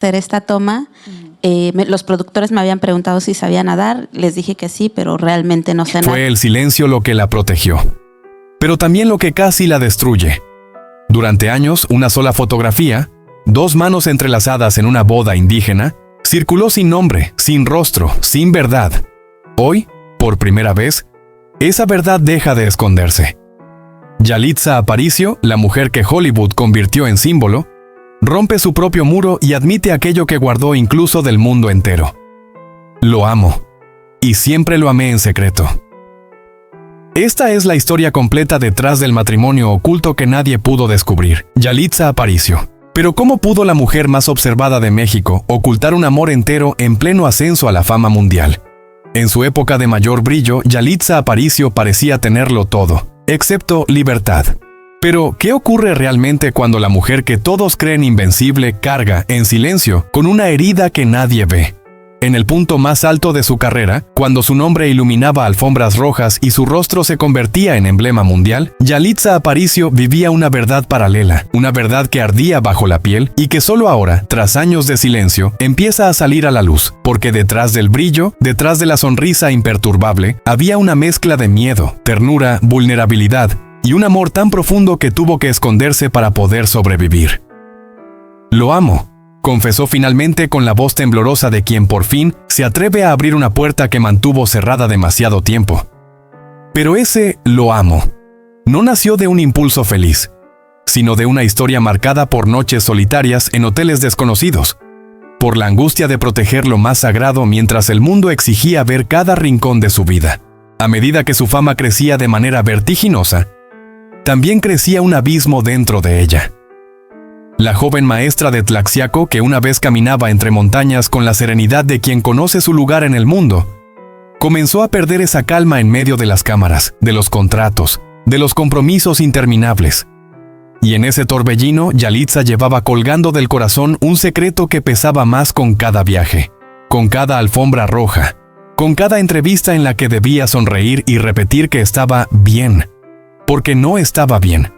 hacer esta toma. Los productores me habían preguntado si sabía nadar. Les dije que sí, pero realmente no sé nadar. Fue el silencio lo que la protegió, pero también lo que casi la destruye. Durante años, una sola fotografía, 2 manos entrelazadas en una boda indígena, circuló sin nombre, sin rostro, sin verdad. Hoy, por primera vez, esa verdad deja de esconderse. Yalitza Aparicio, la mujer que Hollywood convirtió en símbolo, rompe su propio muro y admite aquello que guardó incluso del mundo entero. Lo amo, y siempre lo amé en secreto. Esta es la historia completa detrás del matrimonio oculto que nadie pudo descubrir, Yalitza Aparicio. Pero ¿cómo pudo la mujer más observada de México ocultar un amor entero en pleno ascenso a la fama mundial? En su época de mayor brillo, Yalitza Aparicio parecía tenerlo todo, excepto libertad. Pero, ¿qué ocurre realmente cuando la mujer que todos creen invencible carga, en silencio, con una herida que nadie ve? En el punto más alto de su carrera, cuando su nombre iluminaba alfombras rojas y su rostro se convertía en emblema mundial, Yalitza Aparicio vivía una verdad paralela, una verdad que ardía bajo la piel y que solo ahora, tras años de silencio, empieza a salir a la luz, porque detrás del brillo, detrás de la sonrisa imperturbable, había una mezcla de miedo, ternura, vulnerabilidad y un amor tan profundo que tuvo que esconderse para poder sobrevivir. Lo amo, confesó finalmente con la voz temblorosa de quien por fin se atreve a abrir una puerta que mantuvo cerrada demasiado tiempo. Pero ese lo amo no nació de un impulso feliz, sino de una historia marcada por noches solitarias en hoteles desconocidos, por la angustia de proteger lo más sagrado mientras el mundo exigía ver cada rincón de su vida. A medida que su fama crecía de manera vertiginosa, también crecía un abismo dentro de ella. La joven maestra de Tlaxiaco, que una vez caminaba entre montañas con la serenidad de quien conoce su lugar en el mundo, comenzó a perder esa calma en medio de las cámaras, de los contratos, de los compromisos interminables. Y en ese torbellino, Yalitza llevaba colgando del corazón un secreto que pesaba más con cada viaje, con cada alfombra roja, con cada entrevista en la que debía sonreír y repetir que estaba bien, porque no estaba bien.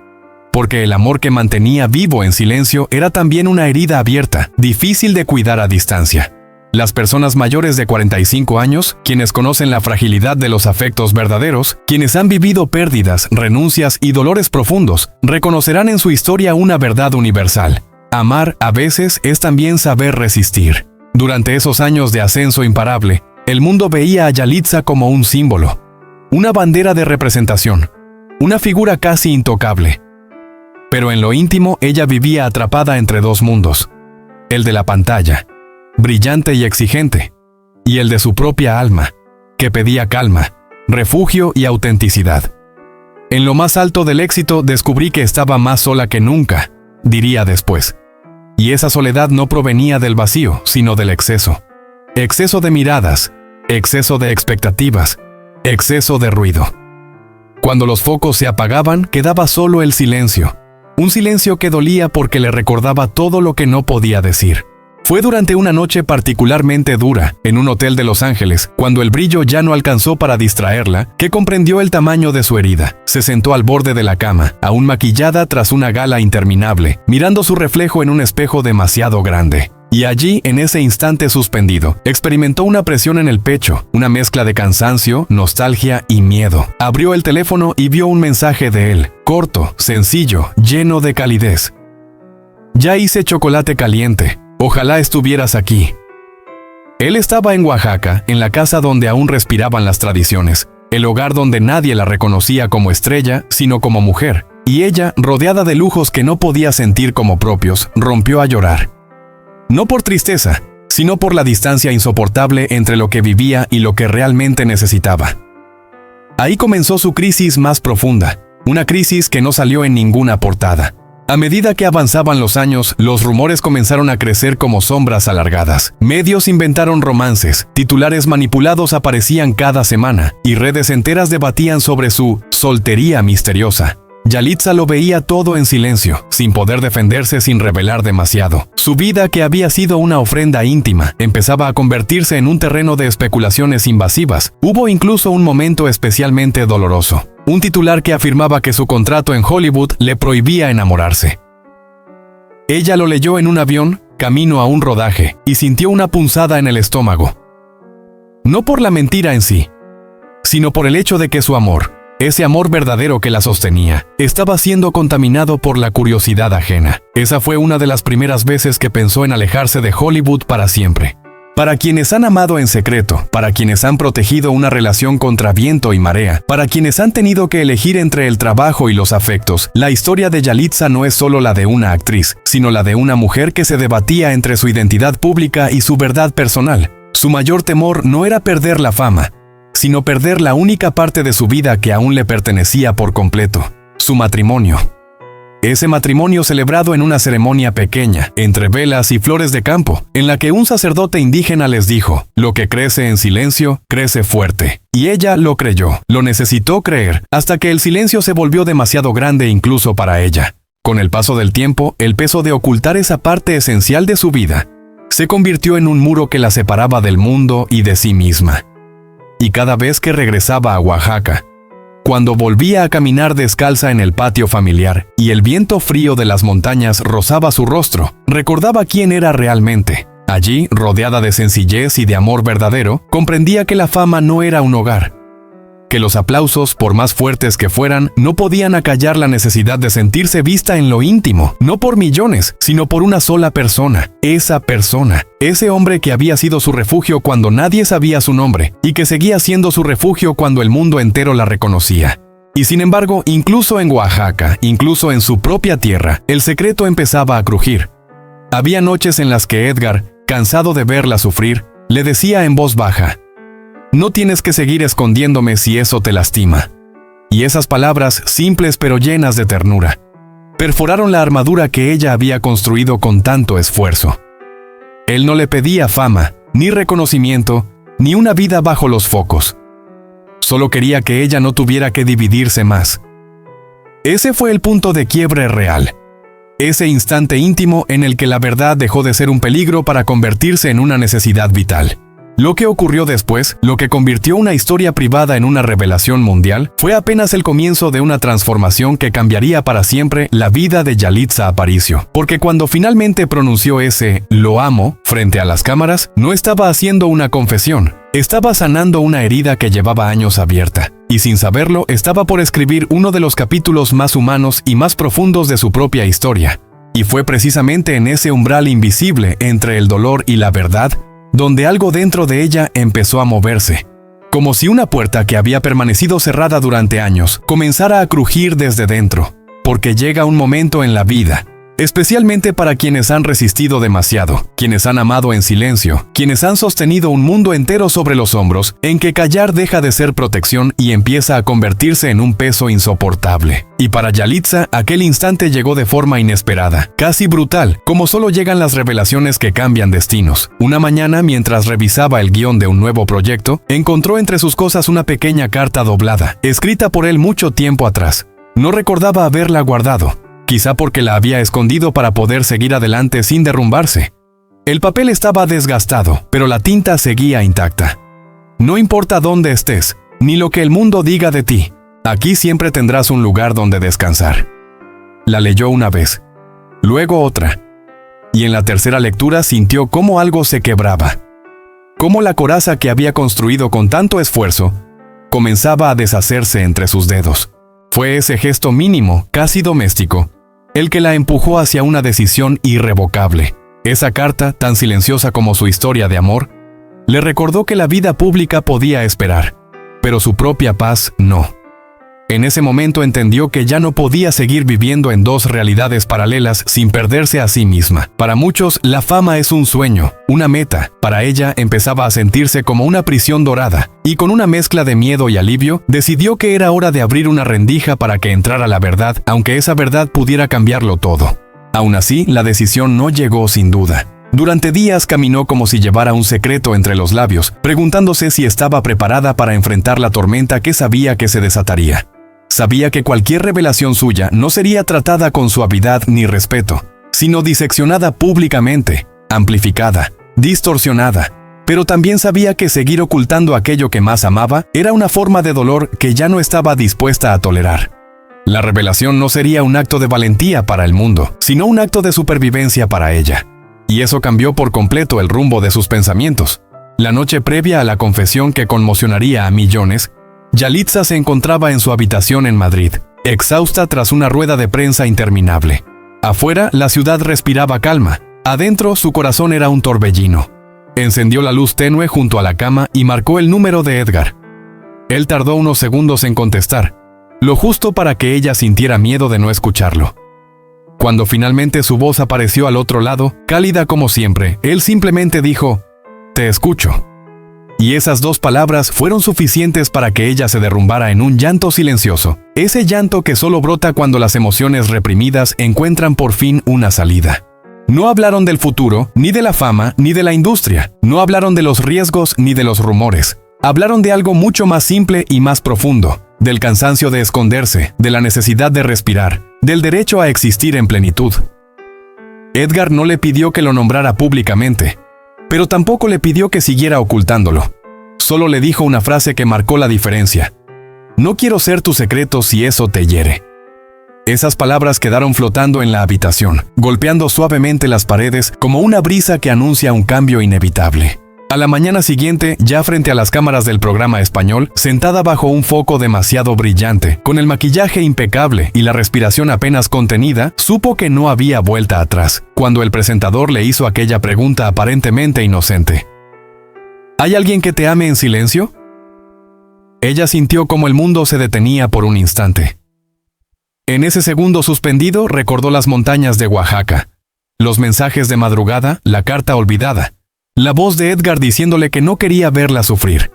Porque el amor que mantenía vivo en silencio era también una herida abierta, difícil de cuidar a distancia. Las personas mayores de 45 años, quienes conocen la fragilidad de los afectos verdaderos, quienes han vivido pérdidas, renuncias y dolores profundos, reconocerán en su historia una verdad universal. Amar a veces es también saber resistir. Durante esos años de ascenso imparable, el mundo veía a Yalitza como un símbolo, una bandera de representación, una figura casi intocable. Pero en lo íntimo ella vivía atrapada entre 2 mundos, el de la pantalla, brillante y exigente, y el de su propia alma, que pedía calma, refugio y autenticidad. En lo más alto del éxito descubrí que estaba más sola que nunca, diría después. Y esa soledad no provenía del vacío, sino del exceso. Exceso de miradas, exceso de expectativas, exceso de ruido. Cuando los focos se apagaban, quedaba solo el silencio. Un silencio que dolía porque le recordaba todo lo que no podía decir. Fue durante una noche particularmente dura, en un hotel de Los Ángeles, cuando el brillo ya no alcanzó para distraerla, que comprendió el tamaño de su herida. Se sentó al borde de la cama, aún maquillada tras una gala interminable, mirando su reflejo en un espejo demasiado grande. Y allí, en ese instante suspendido, experimentó una presión en el pecho, una mezcla de cansancio, nostalgia y miedo. Abrió el teléfono y vio un mensaje de él, corto, sencillo, lleno de calidez. Ya hice chocolate caliente. Ojalá estuvieras aquí. Él estaba en Oaxaca, en la casa donde aún respiraban las tradiciones, el hogar donde nadie la reconocía como estrella, sino como mujer. Y ella, rodeada de lujos que no podía sentir como propios, rompió a llorar. No por tristeza, sino por la distancia insoportable entre lo que vivía y lo que realmente necesitaba. Ahí comenzó su crisis más profunda, una crisis que no salió en ninguna portada. A medida que avanzaban los años, los rumores comenzaron a crecer como sombras alargadas. Medios inventaron romances, titulares manipulados aparecían cada semana, y redes enteras debatían sobre su soltería misteriosa. Yalitza lo veía todo en silencio, sin poder defenderse sin revelar demasiado. Su vida, que había sido una ofrenda íntima, empezaba a convertirse en un terreno de especulaciones invasivas. Hubo incluso un momento especialmente doloroso. Un titular que afirmaba que su contrato en Hollywood le prohibía enamorarse. Ella lo leyó en un avión, camino a un rodaje, y sintió una punzada en el estómago. No por la mentira en sí, sino por el hecho de que su amor, ese amor verdadero que la sostenía, estaba siendo contaminado por la curiosidad ajena. Esa fue una de las primeras veces que pensó en alejarse de Hollywood para siempre. Para quienes han amado en secreto, para quienes han protegido una relación contra viento y marea, para quienes han tenido que elegir entre el trabajo y los afectos, la historia de Yalitza no es solo la de una actriz, sino la de una mujer que se debatía entre su identidad pública y su verdad personal. Su mayor temor no era perder la fama, sino perder la única parte de su vida que aún le pertenecía por completo, su matrimonio. Ese matrimonio celebrado en una ceremonia pequeña, entre velas y flores de campo, en la que un sacerdote indígena les dijo, lo que crece en silencio, crece fuerte. Y ella lo creyó, lo necesitó creer, hasta que el silencio se volvió demasiado grande incluso para ella. Con el paso del tiempo, el peso de ocultar esa parte esencial de su vida se convirtió en un muro que la separaba del mundo y de sí misma. Y cada vez que regresaba a Oaxaca, cuando volvía a caminar descalza en el patio familiar y el viento frío de las montañas rozaba su rostro, recordaba quién era realmente. Allí, rodeada de sencillez y de amor verdadero, comprendía que la fama no era un hogar, que los aplausos, por más fuertes que fueran, no podían acallar la necesidad de sentirse vista en lo íntimo, no por millones, sino por una sola persona, ese hombre que había sido su refugio cuando nadie sabía su nombre, y que seguía siendo su refugio cuando el mundo entero la reconocía. Y sin embargo, incluso en Oaxaca, incluso en su propia tierra, el secreto empezaba a crujir. Había noches en las que Edgar, cansado de verla sufrir, le decía en voz baja, «No tienes que seguir escondiéndome si eso te lastima». Y esas palabras, simples pero llenas de ternura, perforaron la armadura que ella había construido con tanto esfuerzo. Él no le pedía fama, ni reconocimiento, ni una vida bajo los focos. Solo quería que ella no tuviera que dividirse más. Ese fue el punto de quiebre real. Ese instante íntimo en el que la verdad dejó de ser un peligro para convertirse en una necesidad vital. Lo que ocurrió después, lo que convirtió una historia privada en una revelación mundial, fue apenas el comienzo de una transformación que cambiaría para siempre la vida de Yalitza Aparicio. Porque cuando finalmente pronunció ese «lo amo» frente a las cámaras, no estaba haciendo una confesión, estaba sanando una herida que llevaba años abierta. Y sin saberlo, estaba por escribir uno de los capítulos más humanos y más profundos de su propia historia. Y fue precisamente en ese umbral invisible entre el dolor y la verdad, donde algo dentro de ella empezó a moverse, como si una puerta que había permanecido cerrada durante años comenzara a crujir desde dentro, porque llega un momento en la vida, especialmente para quienes han resistido demasiado, quienes han amado en silencio, quienes han sostenido un mundo entero sobre los hombros, en que callar deja de ser protección y empieza a convertirse en un peso insoportable. Y para Yalitza, aquel instante llegó de forma inesperada, casi brutal, como solo llegan las revelaciones que cambian destinos. Una mañana, mientras revisaba el guión de un nuevo proyecto, encontró entre sus cosas una pequeña carta doblada, escrita por él mucho tiempo atrás. No recordaba haberla guardado, quizá porque la había escondido para poder seguir adelante sin derrumbarse. El papel estaba desgastado, pero la tinta seguía intacta. No importa dónde estés, ni lo que el mundo diga de ti, aquí siempre tendrás un lugar donde descansar. La leyó una vez, luego otra, y en la tercera lectura sintió cómo algo se quebraba, cómo la coraza que había construido con tanto esfuerzo comenzaba a deshacerse entre sus dedos. Fue ese gesto mínimo, casi doméstico, el que la empujó hacia una decisión irrevocable. Esa carta, tan silenciosa como su historia de amor, le recordó que la vida pública podía esperar, pero su propia paz no. En ese momento entendió que ya no podía seguir viviendo en dos realidades paralelas sin perderse a sí misma. Para muchos, la fama es un sueño, una meta. Para ella, empezaba a sentirse como una prisión dorada, y con una mezcla de miedo y alivio, decidió que era hora de abrir una rendija para que entrara la verdad, aunque esa verdad pudiera cambiarlo todo. Aún así, la decisión no llegó sin duda. Durante días caminó como si llevara un secreto entre los labios, preguntándose si estaba preparada para enfrentar la tormenta que sabía que se desataría. Sabía que cualquier revelación suya no sería tratada con suavidad ni respeto, sino diseccionada públicamente, amplificada, distorsionada. Pero también sabía que seguir ocultando aquello que más amaba era una forma de dolor que ya no estaba dispuesta a tolerar. La revelación no sería un acto de valentía para el mundo, sino un acto de supervivencia para ella. y eso cambió por completo el rumbo de sus pensamientos. La noche previa a la confesión que conmocionaría a millones, Yalitza se encontraba en su habitación en Madrid, exhausta tras una rueda de prensa interminable. Afuera, la ciudad respiraba calma. Adentro, su corazón era un torbellino. Encendió la luz tenue junto a la cama y marcó el número de Edgar. Él tardó unos segundos en contestar, lo justo para que ella sintiera miedo de no escucharlo. Cuando finalmente su voz apareció al otro lado, cálida como siempre, él simplemente dijo, «Te escucho». Y esas dos palabras fueron suficientes para que ella se derrumbara en un llanto silencioso, ese llanto que solo brota cuando las emociones reprimidas encuentran por fin una salida. No hablaron del futuro, ni de la fama, ni de la industria. No hablaron de los riesgos ni de los rumores. Hablaron de algo mucho más simple y más profundo, del cansancio de esconderse, de la necesidad de respirar, del derecho a existir en plenitud. Edgar no le pidió que lo nombrara públicamente, pero tampoco le pidió que siguiera ocultándolo. Solo le dijo una frase que marcó la diferencia. «No quiero ser tu secreto si eso te hiere». Esas palabras quedaron flotando en la habitación, golpeando suavemente las paredes como una brisa que anuncia un cambio inevitable. A la mañana siguiente, ya frente a las cámaras del programa español, sentada bajo un foco demasiado brillante, con el maquillaje impecable y la respiración apenas contenida, supo que no había vuelta atrás, cuando el presentador le hizo aquella pregunta aparentemente inocente. ¿Hay alguien que te ame en silencio? Ella sintió como el mundo se detenía por un instante. En ese segundo suspendido recordó las montañas de Oaxaca, los mensajes de madrugada, la carta olvidada, la voz de Edgar diciéndole que no quería verla sufrir.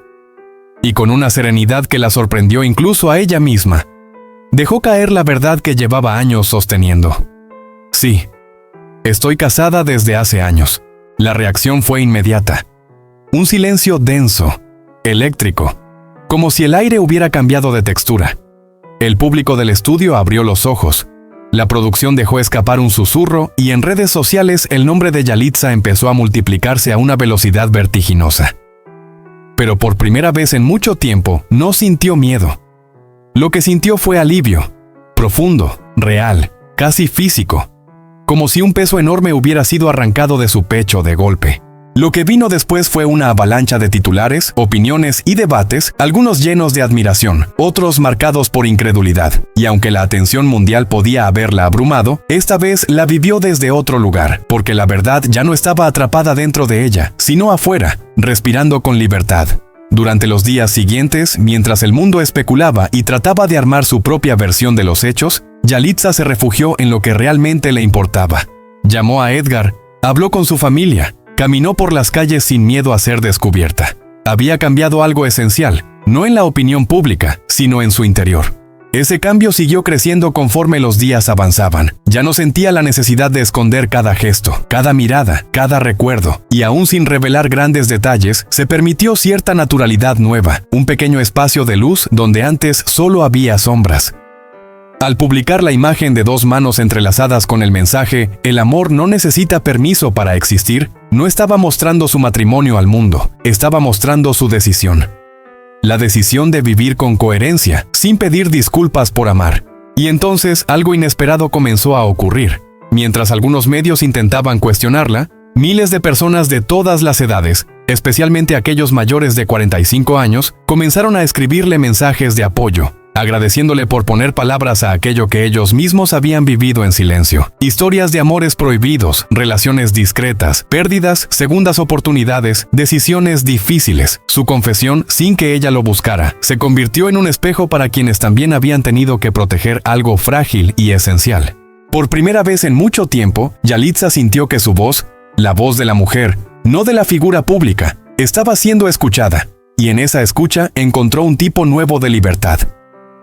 Y con una serenidad que la sorprendió incluso a ella misma, dejó caer la verdad que llevaba años sosteniendo. Sí, estoy casada desde hace años. La reacción fue inmediata. Un silencio denso, eléctrico, como si el aire hubiera cambiado de textura. El público del estudio abrió los ojos. La producción dejó escapar un susurro y en redes sociales el nombre de Yalitza empezó a multiplicarse a una velocidad vertiginosa. Pero por primera vez en mucho tiempo no sintió miedo. Lo que sintió fue alivio, profundo, real, casi físico, como si un peso enorme hubiera sido arrancado de su pecho de golpe. Lo que vino después fue una avalancha de titulares, opiniones y debates, algunos llenos de admiración, otros marcados por incredulidad. Y aunque la atención mundial podía haberla abrumado, esta vez la vivió desde otro lugar, porque la verdad ya no estaba atrapada dentro de ella, sino afuera, respirando con libertad. Durante los días siguientes, mientras el mundo especulaba y trataba de armar su propia versión de los hechos, Yalitza se refugió en lo que realmente le importaba. Llamó a Edgar, habló con su familia, caminó por las calles sin miedo a ser descubierta. Había cambiado algo esencial, no en la opinión pública, sino en su interior. Ese cambio siguió creciendo conforme los días avanzaban. Ya no sentía la necesidad de esconder cada gesto, cada mirada, cada recuerdo, y aún sin revelar grandes detalles, se permitió cierta naturalidad nueva, un pequeño espacio de luz donde antes solo había sombras. Al publicar la imagen de dos manos entrelazadas con el mensaje «El amor no necesita permiso para existir», no estaba mostrando su matrimonio al mundo, estaba mostrando su decisión. La decisión de vivir con coherencia, sin pedir disculpas por amar. Y entonces algo inesperado comenzó a ocurrir. Mientras algunos medios intentaban cuestionarla, miles de personas de todas las edades, especialmente aquellos mayores de 45 años, comenzaron a escribirle mensajes de apoyo, agradeciéndole por poner palabras a aquello que ellos mismos habían vivido en silencio. Historias de amores prohibidos, relaciones discretas, pérdidas, segundas oportunidades, decisiones difíciles. Su confesión, sin que ella lo buscara, se convirtió en un espejo para quienes también habían tenido que proteger algo frágil y esencial. Por primera vez en mucho tiempo, Yalitza sintió que su voz, la voz de la mujer, no de la figura pública, estaba siendo escuchada, y en esa escucha encontró un tipo nuevo de libertad.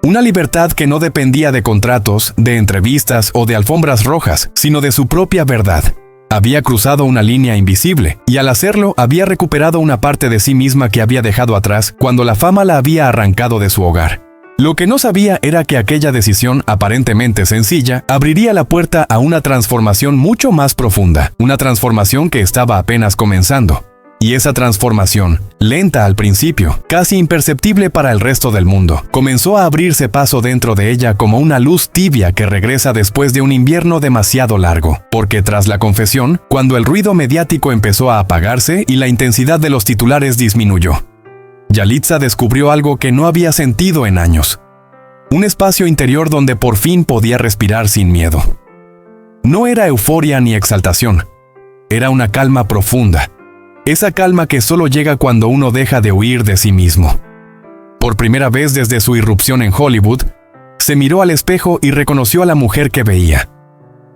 Una libertad que no dependía de contratos, de entrevistas o de alfombras rojas, sino de su propia verdad. Había cruzado una línea invisible, y al hacerlo había recuperado una parte de sí misma que había dejado atrás cuando la fama la había arrancado de su hogar. Lo que no sabía era que aquella decisión aparentemente sencilla abriría la puerta a una transformación mucho más profunda, una transformación que estaba apenas comenzando. Y esa transformación, lenta al principio, casi imperceptible para el resto del mundo, comenzó a abrirse paso dentro de ella como una luz tibia que regresa después de un invierno demasiado largo. Porque tras la confesión, cuando el ruido mediático empezó a apagarse y la intensidad de los titulares disminuyó, Yalitza descubrió algo que no había sentido en años. Un espacio interior donde por fin podía respirar sin miedo. No era euforia ni exaltación. Era una calma profunda. Esa calma que solo llega cuando uno deja de huir de sí mismo. Por primera vez desde su irrupción en Hollywood, se miró al espejo y reconoció a la mujer que veía.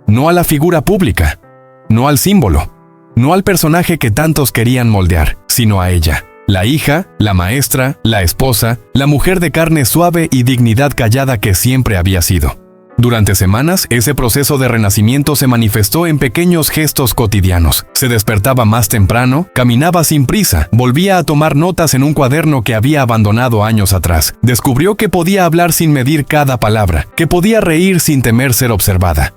No a la figura pública, no al símbolo, no al personaje que tantos querían moldear, sino a ella. La hija, la maestra, la esposa, la mujer de carne suave y dignidad callada que siempre había sido. Durante semanas, ese proceso de renacimiento se manifestó en pequeños gestos cotidianos. Se despertaba más temprano, caminaba sin prisa, volvía a tomar notas en un cuaderno que había abandonado años atrás. Descubrió que podía hablar sin medir cada palabra, que podía reír sin temer ser observada.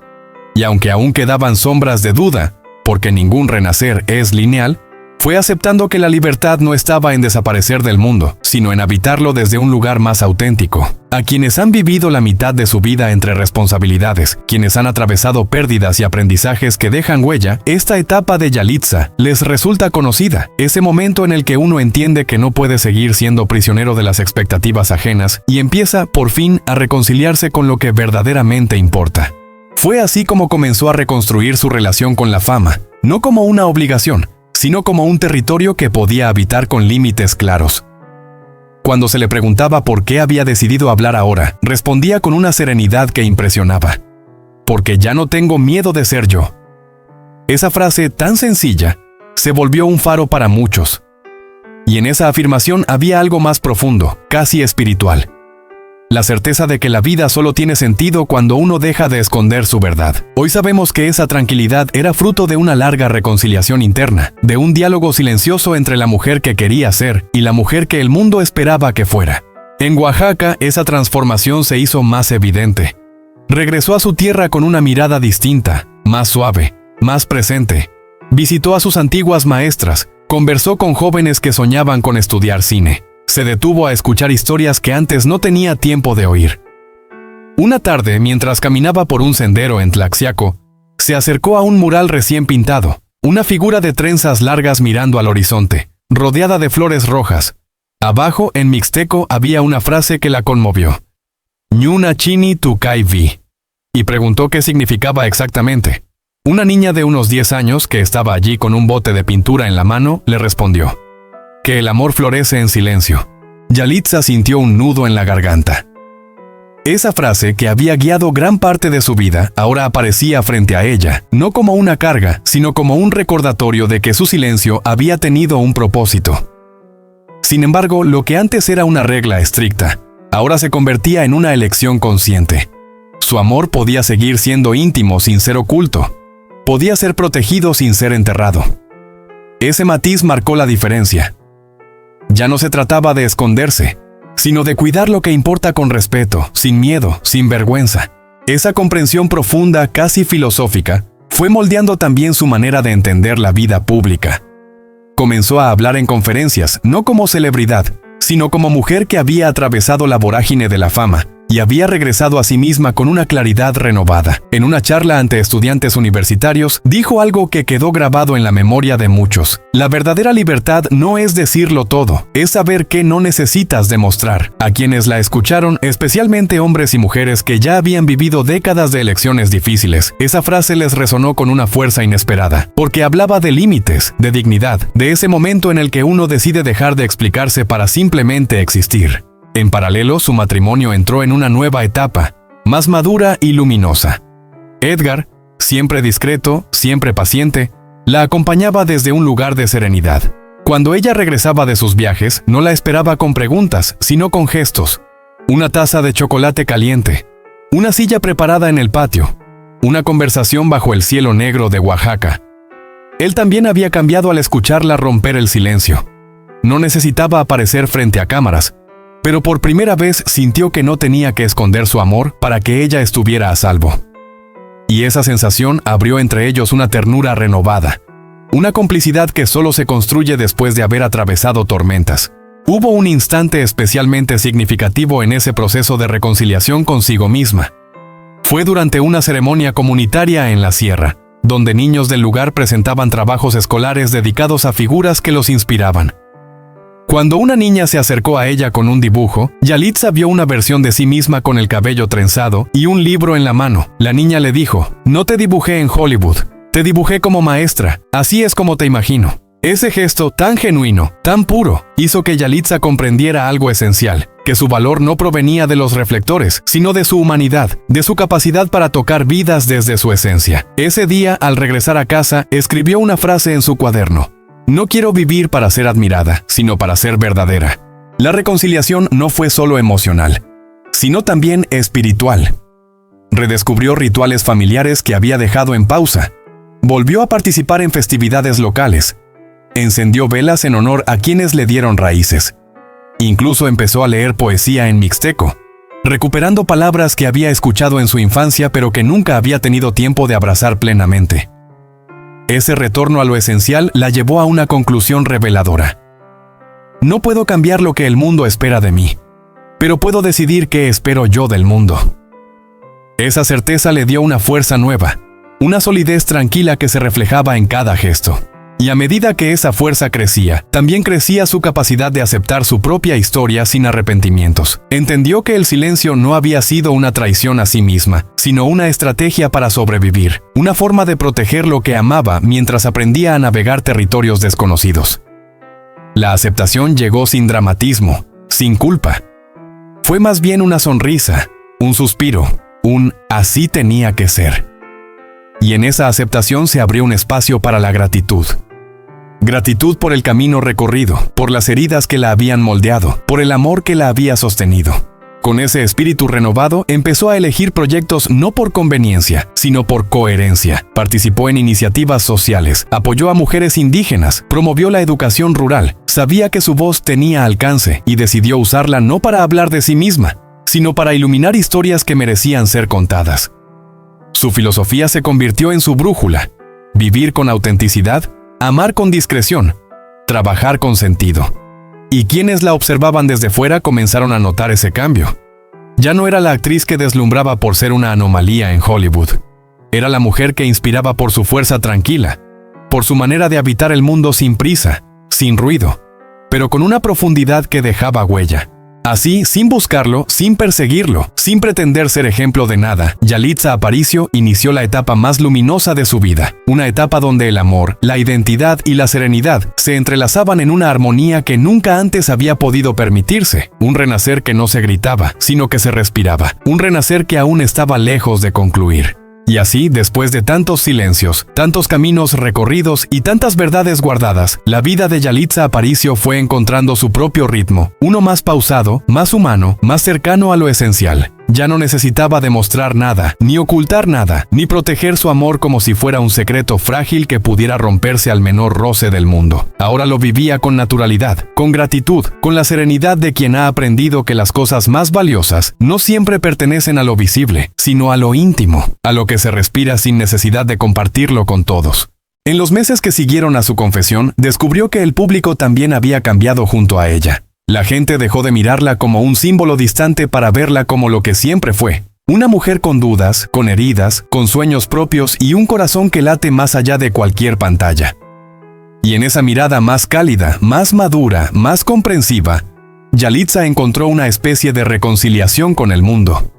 Y aunque aún quedaban sombras de duda, porque ningún renacer es lineal, fue aceptando que la libertad no estaba en desaparecer del mundo, sino en habitarlo desde un lugar más auténtico. A quienes han vivido la mitad de su vida entre responsabilidades, quienes han atravesado pérdidas y aprendizajes que dejan huella, esta etapa de Yalitza les resulta conocida. Ese momento en el que uno entiende que no puede seguir siendo prisionero de las expectativas ajenas y empieza, por fin, a reconciliarse con lo que verdaderamente importa. Fue así como comenzó a reconstruir su relación con la fama, no como una obligación, sino como un territorio que podía habitar con límites claros. Cuando se le preguntaba por qué había decidido hablar ahora, respondía con una serenidad que impresionaba. Porque ya no tengo miedo de ser yo. Esa frase tan sencilla se volvió un faro para muchos. Y en esa afirmación había algo más profundo, casi espiritual. La certeza de que la vida solo tiene sentido cuando uno deja de esconder su verdad. Hoy sabemos que esa tranquilidad era fruto de una larga reconciliación interna, de un diálogo silencioso entre la mujer que quería ser y la mujer que el mundo esperaba que fuera. En Oaxaca, esa transformación se hizo más evidente. Regresó a su tierra con una mirada distinta, más suave, más presente. Visitó a sus antiguas maestras, conversó con jóvenes que soñaban con estudiar cine. Se detuvo a escuchar historias que antes no tenía tiempo de oír. Una tarde, mientras caminaba por un sendero en Tlaxiaco, se acercó a un mural recién pintado, una figura de trenzas largas mirando al horizonte, rodeada de flores rojas. Abajo, en mixteco, había una frase que la conmovió. Ñuna chini tukai vi. Y preguntó qué significaba exactamente. Una niña de unos 10 años, que estaba allí con un bote de pintura en la mano, le respondió. Que el amor florece en silencio. Yalitza sintió un nudo en la garganta. Esa frase, que había guiado gran parte de su vida, ahora aparecía frente a ella, no como una carga, sino como un recordatorio de que su silencio había tenido un propósito. Sin embargo, lo que antes era una regla estricta, ahora se convertía en una elección consciente. Su amor podía seguir siendo íntimo sin ser oculto. Podía ser protegido sin ser enterrado. Ese matiz marcó la diferencia. Ya no se trataba de esconderse, sino de cuidar lo que importa con respeto, sin miedo, sin vergüenza. Esa comprensión profunda, casi filosófica, fue moldeando también su manera de entender la vida pública. Comenzó a hablar en conferencias, no como celebridad, sino como mujer que había atravesado la vorágine de la fama y había regresado a sí misma con una claridad renovada. En una charla ante estudiantes universitarios, dijo algo que quedó grabado en la memoria de muchos. La verdadera libertad no es decirlo todo, es saber qué no necesitas demostrar. A quienes la escucharon, especialmente hombres y mujeres que ya habían vivido décadas de elecciones difíciles, esa frase les resonó con una fuerza inesperada, porque hablaba de límites, de dignidad, de ese momento en el que uno decide dejar de explicarse para simplemente existir. En paralelo, su matrimonio entró en una nueva etapa, más madura y luminosa. Edgar, siempre discreto, siempre paciente, la acompañaba desde un lugar de serenidad. Cuando ella regresaba de sus viajes, no la esperaba con preguntas, sino con gestos. Una taza de chocolate caliente, una silla preparada en el patio, una conversación bajo el cielo negro de Oaxaca. Él también había cambiado al escucharla romper el silencio. No necesitaba aparecer frente a cámaras, pero por primera vez sintió que no tenía que esconder su amor para que ella estuviera a salvo. Y esa sensación abrió entre ellos una ternura renovada, una complicidad que solo se construye después de haber atravesado tormentas. Hubo un instante especialmente significativo en ese proceso de reconciliación consigo misma. Fue durante una ceremonia comunitaria en la sierra, donde niños del lugar presentaban trabajos escolares dedicados a figuras que los inspiraban. Cuando una niña se acercó a ella con un dibujo, Yalitza vio una versión de sí misma con el cabello trenzado y un libro en la mano. La niña le dijo: «No te dibujé en Hollywood, te dibujé como maestra, así es como te imagino». Ese gesto tan genuino, tan puro, hizo que Yalitza comprendiera algo esencial, que su valor no provenía de los reflectores, sino de su humanidad, de su capacidad para tocar vidas desde su esencia. Ese día, al regresar a casa, escribió una frase en su cuaderno: «No quiero vivir para ser admirada, sino para ser verdadera». La reconciliación no fue solo emocional, sino también espiritual. Redescubrió rituales familiares que había dejado en pausa. Volvió a participar en festividades locales. Encendió velas en honor a quienes le dieron raíces. Incluso empezó a leer poesía en mixteco, recuperando palabras que había escuchado en su infancia pero que nunca había tenido tiempo de abrazar plenamente. Ese retorno a lo esencial la llevó a una conclusión reveladora. No puedo cambiar lo que el mundo espera de mí, pero puedo decidir qué espero yo del mundo. Esa certeza le dio una fuerza nueva, una solidez tranquila que se reflejaba en cada gesto. Y a medida que esa fuerza crecía, también crecía su capacidad de aceptar su propia historia sin arrepentimientos. Entendió que el silencio no había sido una traición a sí misma, sino una estrategia para sobrevivir, una forma de proteger lo que amaba mientras aprendía a navegar territorios desconocidos. La aceptación llegó sin dramatismo, sin culpa. Fue más bien una sonrisa, un suspiro, un «así tenía que ser». Y en esa aceptación se abrió un espacio para la gratitud. Gratitud por el camino recorrido, por las heridas que la habían moldeado, por el amor que la había sostenido. Con ese espíritu renovado, empezó a elegir proyectos no por conveniencia, sino por coherencia. Participó en iniciativas sociales, apoyó a mujeres indígenas, promovió la educación rural. Sabía que su voz tenía alcance y decidió usarla no para hablar de sí misma, sino para iluminar historias que merecían ser contadas. Su filosofía se convirtió en su brújula: vivir con autenticidad, amar con discreción, trabajar con sentido. Y quienes la observaban desde fuera comenzaron a notar ese cambio. Ya no era la actriz que deslumbraba por ser una anomalía en Hollywood. Era la mujer que inspiraba por su fuerza tranquila, por su manera de habitar el mundo sin prisa, sin ruido, pero con una profundidad que dejaba huella. Así, sin buscarlo, sin perseguirlo, sin pretender ser ejemplo de nada, Yalitza Aparicio inició la etapa más luminosa de su vida. Una etapa donde el amor, la identidad y la serenidad se entrelazaban en una armonía que nunca antes había podido permitirse. Un renacer que no se gritaba, sino que se respiraba. Un renacer que aún estaba lejos de concluir. Y así, después de tantos silencios, tantos caminos recorridos y tantas verdades guardadas, la vida de Yalitza Aparicio fue encontrando su propio ritmo, uno más pausado, más humano, más cercano a lo esencial. Ya no necesitaba demostrar nada, ni ocultar nada, ni proteger su amor como si fuera un secreto frágil que pudiera romperse al menor roce del mundo. Ahora lo vivía con naturalidad, con gratitud, con la serenidad de quien ha aprendido que las cosas más valiosas no siempre pertenecen a lo visible, sino a lo íntimo, a lo que se respira sin necesidad de compartirlo con todos. En los meses que siguieron a su confesión, descubrió que el público también había cambiado junto a ella. La gente dejó de mirarla como un símbolo distante para verla como lo que siempre fue. Una mujer con dudas, con heridas, con sueños propios y un corazón que late más allá de cualquier pantalla. Y en esa mirada más cálida, más madura, más comprensiva, Yalitza encontró una especie de reconciliación con el mundo.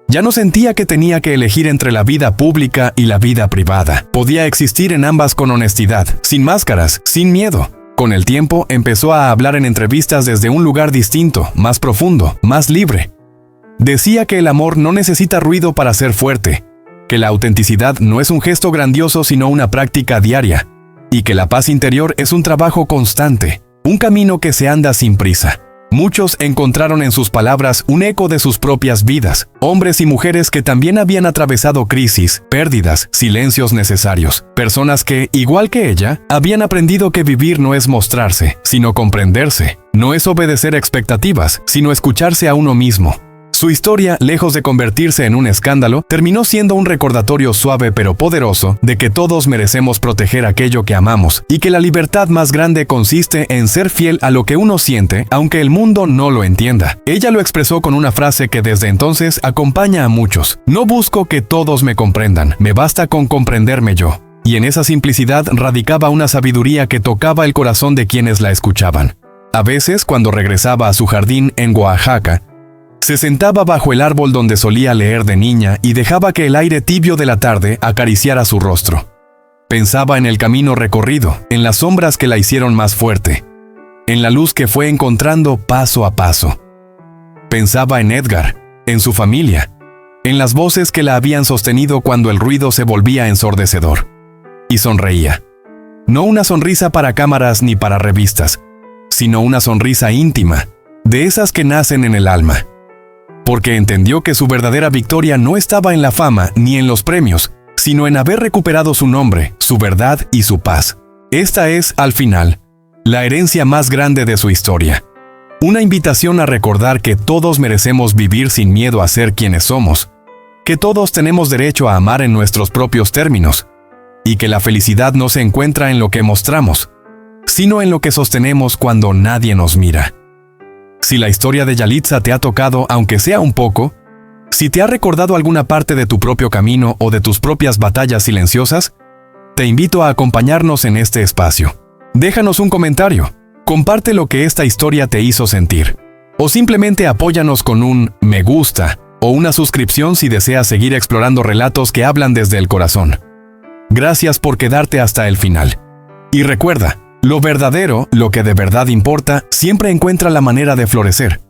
Ya no sentía que tenía que elegir entre la vida pública y la vida privada. Podía existir en ambas con honestidad, sin máscaras, sin miedo. Con el tiempo, empezó a hablar en entrevistas desde un lugar distinto, más profundo, más libre. Decía que el amor no necesita ruido para ser fuerte, que la autenticidad no es un gesto grandioso sino una práctica diaria, y que la paz interior es un trabajo constante, un camino que se anda sin prisa. Muchos encontraron en sus palabras un eco de sus propias vidas, hombres y mujeres que también habían atravesado crisis, pérdidas, silencios necesarios, personas que, igual que ella, habían aprendido que vivir no es mostrarse, sino comprenderse, no es obedecer expectativas, sino escucharse a uno mismo. Su historia, lejos de convertirse en un escándalo, terminó siendo un recordatorio suave pero poderoso de que todos merecemos proteger aquello que amamos y que la libertad más grande consiste en ser fiel a lo que uno siente, aunque el mundo no lo entienda. Ella lo expresó con una frase que desde entonces acompaña a muchos: no busco que todos me comprendan, me basta con comprenderme yo. Y en esa simplicidad radicaba una sabiduría que tocaba el corazón de quienes la escuchaban. A veces, cuando regresaba a su jardín en Oaxaca, se sentaba bajo el árbol donde solía leer de niña y dejaba que el aire tibio de la tarde acariciara su rostro. Pensaba en el camino recorrido, en las sombras que la hicieron más fuerte, en la luz que fue encontrando paso a paso. Pensaba en Edgar, en su familia, en las voces que la habían sostenido cuando el ruido se volvía ensordecedor. Y sonreía. No una sonrisa para cámaras ni para revistas, sino una sonrisa íntima, de esas que nacen en el alma. Porque entendió que su verdadera victoria no estaba en la fama ni en los premios, sino en haber recuperado su nombre, su verdad y su paz. Esta es, al final, la herencia más grande de su historia. Una invitación a recordar que todos merecemos vivir sin miedo a ser quienes somos, que todos tenemos derecho a amar en nuestros propios términos, y que la felicidad no se encuentra en lo que mostramos, sino en lo que sostenemos cuando nadie nos mira. Si la historia de Yalitza te ha tocado, aunque sea un poco, si te ha recordado alguna parte de tu propio camino o de tus propias batallas silenciosas, te invito a acompañarnos en este espacio. Déjanos un comentario, comparte lo que esta historia te hizo sentir, o simplemente apóyanos con un me gusta o una suscripción si deseas seguir explorando relatos que hablan desde el corazón. Gracias por quedarte hasta el final. Y recuerda, lo verdadero, lo que de verdad importa, siempre encuentra la manera de florecer.